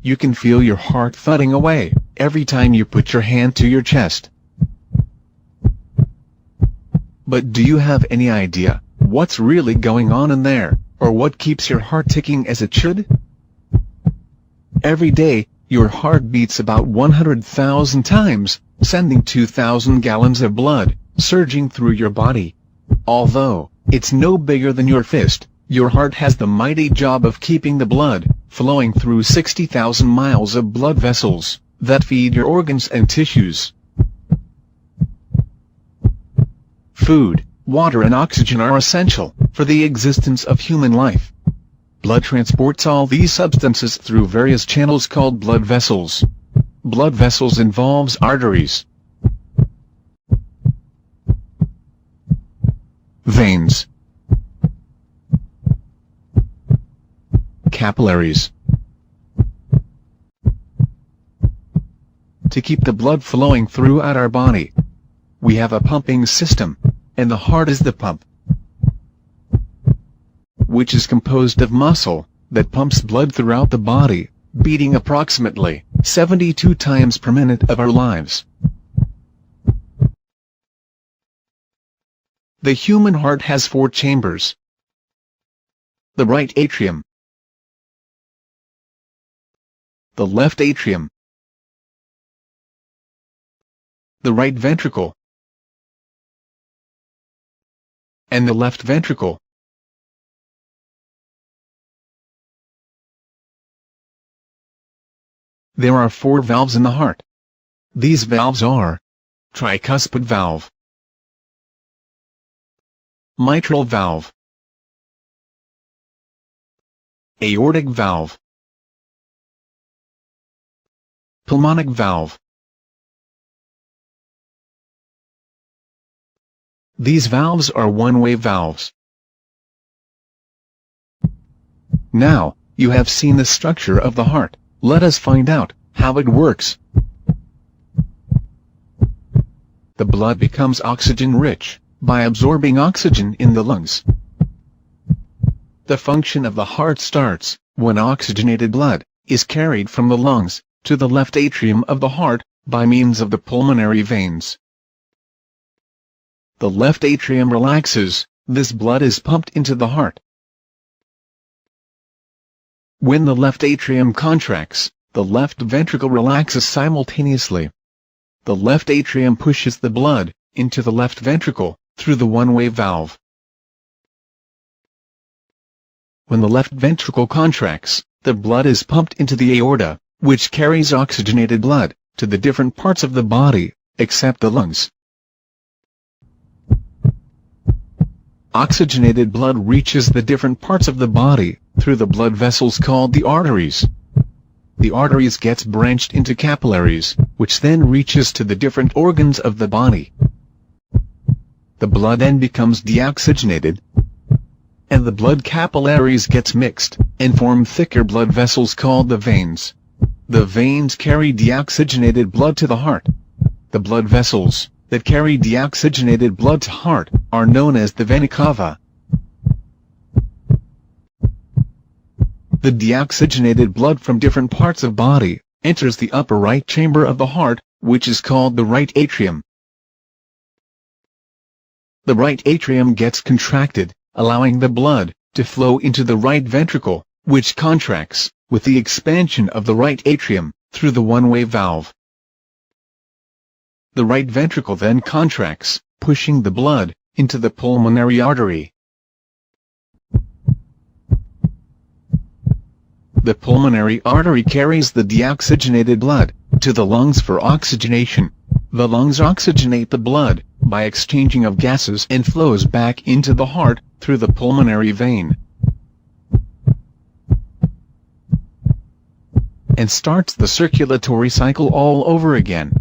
You can feel your heart thudding away every time you put your hand to your chest. But do you have any idea what's really going on in there, or what keeps your heart ticking as it should? Every day, your heart beats about 100,000 times, sending 2,000 gallons of blood surging through your body. Although it's no bigger than your fist, your heart has the mighty job of keeping the blood flowing through 60,000 miles of blood vessels that feed your organs and tissues. Food, water and oxygen are essential for the existence of human life. Blood transports all these substances through various channels called blood vessels. Blood vessels involves arteries, veins, capillaries. To keep the blood flowing throughout our body, we have a pumping system, and the heart is the pump, which is composed of muscle that pumps blood throughout the body, beating approximately 72 times per minute of our lives. The human heart has 4 chambers: the right atrium, the left atrium, the right ventricle, and the left ventricle. There are 4 valves in the heart. These valves are tricuspid valve, mitral valve, aortic valve, pulmonic valve. These valves are one-way valves. Now, you have seen the structure of the heart. Let us find out how it works. The blood becomes oxygen-rich by absorbing oxygen in the lungs. The function of the heart starts when oxygenated blood is carried from the lungs to the left atrium of the heart by means of the pulmonary veins. The left atrium relaxes, this blood is pumped into the heart. When the left atrium contracts, the left ventricle relaxes simultaneously. The left atrium pushes the blood into the left ventricle through the one-way valve. When the left ventricle contracts, the blood is pumped into the aorta, which carries oxygenated blood to the different parts of the body, except the lungs. Oxygenated blood reaches the different parts of the body through the blood vessels called the arteries. The arteries gets branched into capillaries, which then reaches to the different organs of the body. The blood then becomes deoxygenated, and the blood capillaries gets mixed and form thicker blood vessels called the veins. The veins carry deoxygenated blood to the heart. The blood vessels that carry deoxygenated blood to heart are known as the vena cava. The deoxygenated blood from different parts of body enters the upper right chamber of the heart, which is called the right atrium. The right atrium gets contracted, allowing the blood to flow into the right ventricle, which contracts with the expansion of the right atrium through the one-way valve. The right ventricle then contracts, pushing the blood into the pulmonary artery. The pulmonary artery carries the deoxygenated blood to the lungs for oxygenation. The lungs oxygenate the blood by exchanging of gases and flows back into the heart through the pulmonary vein, and starts the circulatory cycle all over again.